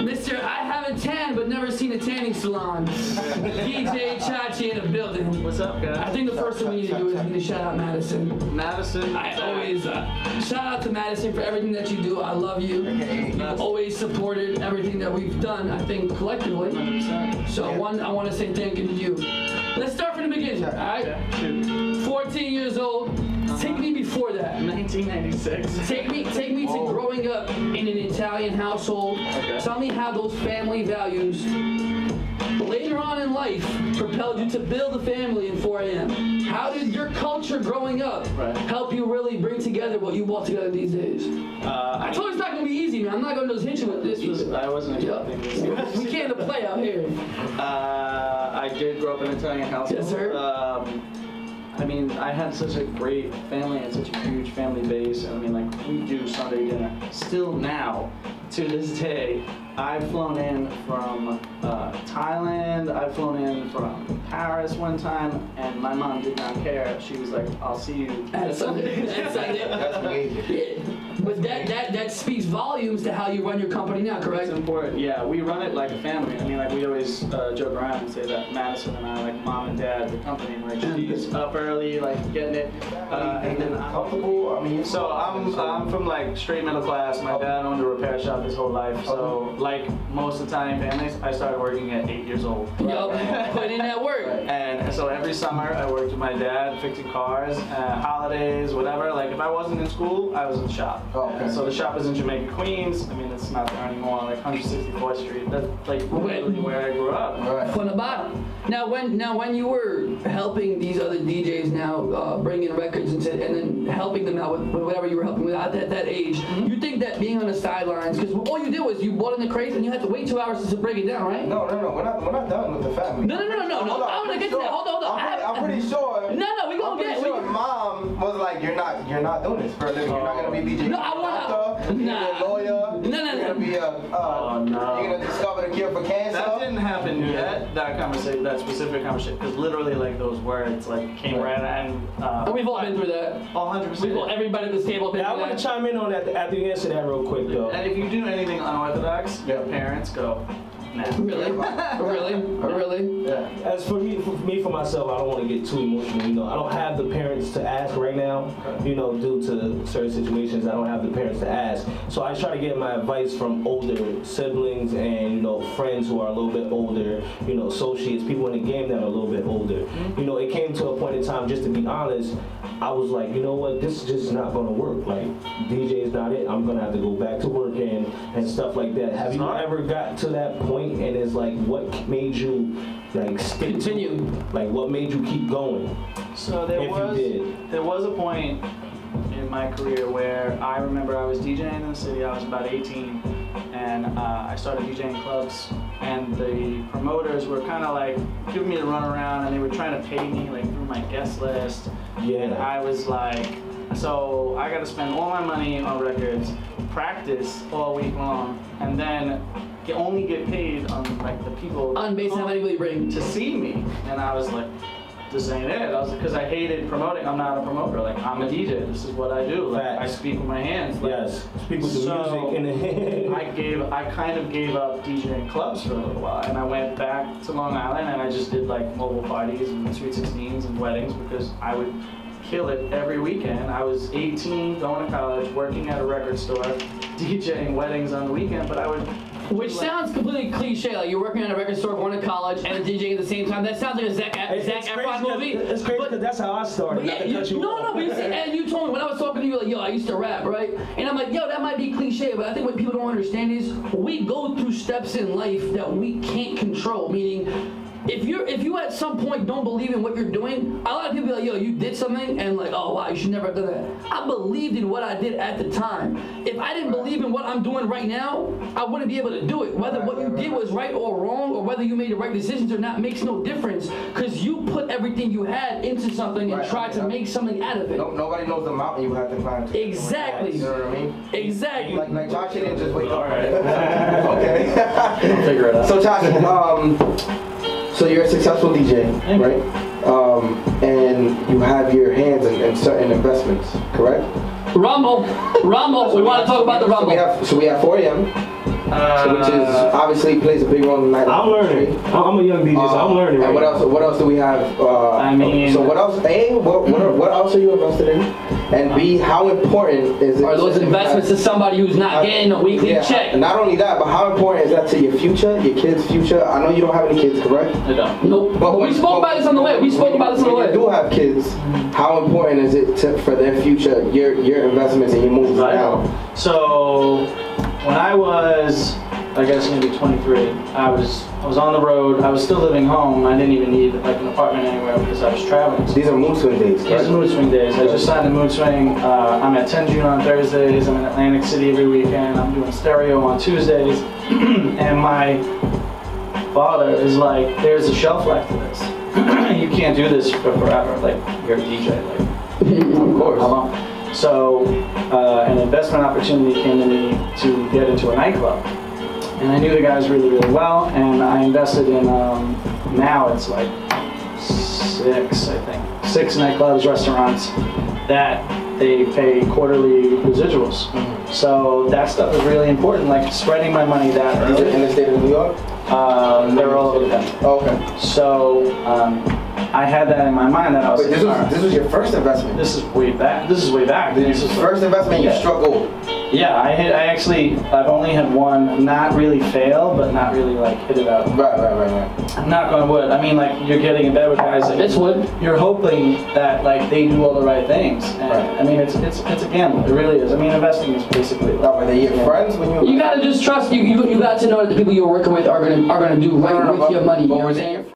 Mister, I haven't tanned but never seen a tanning salon. DJ Chachi in the building. What's up, guys? I think the first thing we need to do is we need to shout out Madison. Madison. I always shout out to Madison for everything that you do. I love you. You've always supported everything that we've done, I think, collectively. 100%. So I want to say thank you to you. Let's start from the beginning, all right? 14 years old. Take me before that. 1996. Take me to growing up in an Italian household. Okay. Tell me how those family values later on in life propelled you to build a family in 4 a.m. How did your culture growing up help you really bring together what you brought together these days? I told you it's not going to be easy, man. I'm not going to just hit you with this. I wasn't expecting this. We can't play out here. I did grow up in an Italian household. Yes, sir. I mean, I had such a great family and such a huge family base. I mean, like, we do Sunday dinner. Still now, to this day, I've flown in from Thailand, I've flown in from Paris one time, and my mom did not care. She was like, I'll see you at Sunday. That's amazing. But that speaks volumes to how you run your company now, correct? It's important. Yeah, we run it like a family. I mean, like, we always joke around and say that Madison and I, like, mom and dad, the company, like, she's up early, like, getting it. And then I'm comfortable. I mean, so I'm from, like, straight middle class. My dad owned a repair shop his whole life, so like most Italian families, I started working at 8 years old. Yup, put in that work. And so every summer I worked with my dad fixing cars, holidays, whatever. Like if I wasn't in school, I was in the shop. Okay. So the shop is in Jamaica, Queens. I mean, it's not there anymore. Like 164th Street. That's like literally where I grew up. Right. From the bottom. Now when you were helping these other DJs now bring in records and then helping them out with whatever you were helping with at that age, you think that being on the sidelines, because all you did was you bought in the crates and you had to wait 2 hours to break it down, right? No, we're not done with the family. No. I want to get to that. Hold on. I'm pretty sure. No, we gonna get. Mom was like, you're not doing this for a living. You're not gonna be DJ. No, I want to. You're gonna be a lawyer. No. You're gonna be you're gonna discover the cure for cancer. That didn't happen yet. That conversation, that specific conversation, because literally like those words like came right and we've all been through that. 100%. Everybody at this table. I want to chime in on that after you answer that real quick though. And if you do anything unorthodox, your parents go, nah. Really? Yeah. As for me, for myself, I don't want to get too emotional. You know, I don't have the parents to ask right now. You know, due to certain situations, I don't have the parents to ask. So I try to get my advice from older siblings and friends who are a little bit older. You know, associates, people in the game that are a little bit older. You know, it came to a point in time, just to be honest, I was like, you know what, this is just not gonna work. Like, DJ is not it. I'm gonna have to go back to work and stuff like that. Have you ever got to that point? And it's like, what made you like continue? Like, what made you keep going? So there was a point in my career where I remember I was DJing in the city. I was about 18, and I started DJing clubs. And the promoters were kind of like giving me the runaround, and they were trying to pay me like through my guest list. Yeah. And I was like, so I got to spend all my money on records, practice all week long, and then only get paid on like the people on based on how many people you bring to see me. And I was like, this ain't it. I was because I hated promoting. I'm not a promoter. Like, I'm a DJ. This is what I do. Like, I speak with my hands. Like, yes, speak with the music in the hand. I kind of gave up DJing clubs for a little while, and I went back to Long Island, and I just did like mobile parties and sweet 16s and weddings because I would kill it every weekend. I was 18, going to college, working at a record store, DJing weddings on the weekend, but I would. Which sounds completely cliche, like you're working at a record store, going to college, and DJing at the same time. That sounds like a Zac Efron movie. It's crazy because that's how I started. Yeah, but you see, and you told me when I was talking to you, like, yo, I used to rap, right? And I'm like, yo, that might be cliche, but I think what people don't understand is we go through steps in life that we can't control, meaning if you at some point don't believe in what you're doing, a lot of people be like, yo, you did something, and like, oh wow, you should never have done that. I believed in what I did at the time. If I didn't believe in what I'm doing right now, I wouldn't be able to do it. Whether what you did was right or wrong, or whether you made the right decisions or not, makes no difference, because you put everything you had into something and tried to make something out of it. Nobody knows the mountain you have to climb to. Exactly. You know what I mean? Exactly. Like Chachi didn't just wake up. Right. Okay. I'll figure it out. So Chachi, so you're a successful DJ, right? And you have your hands in certain investments, correct? Rumble, we want to talk about the Rumble. So we have 4 a.m. which is obviously plays a big role in the night. I'm learning. I'm a young DJ, so I'm learning. And what else do we have? I mean, so what else? A, what else are you invested in? And B, how important is it? Are those investments to somebody who's not getting a weekly check? And not only that, but how important is that to your future, your kids' future? I know you don't have any kids, correct? I don't. Nope. But we spoke about this on the way. We spoke about this on the way. When you do have kids, how important is it for their future, your investments and your moves now? So when I was, I guess maybe 23, I was on the road. I was still living home. I didn't even need like an apartment anywhere because I was traveling. These are mood swing days, right? These are mood swing days. I just signed a mood swing. I'm at 10 June on Thursdays. I'm in Atlantic City every weekend. I'm doing stereo on Tuesdays. And my father is like, there's a shelf life to this. You can't do this for forever. Like, you're a DJ. Like, of course. How long? So an investment opportunity came to me to get into a nightclub. And I knew the guys really, really well, and I invested in, now it's like 6, I think. 6 nightclubs, restaurants that they pay quarterly residuals. So that stuff is really important, like spreading my money that early. Is it in the state of New York? They're all over the country. Oh, okay. So I had that in my mind that I was. But this was your first investment. This is way back. This is way back. This is first investment. You struck gold. Yeah, I've only had one not really fail, but not really like hit it out. Right. Knock on wood. I mean, like you're getting in bed with guys. Like, it's wood. You're hoping that like they do all the right things. And, I mean, it's a gamble. It really is. I mean, investing is basically. Were they your friends when you? You gotta just trust. You got to know that the people you're working with are gonna do right with your money. You know what I'm saying?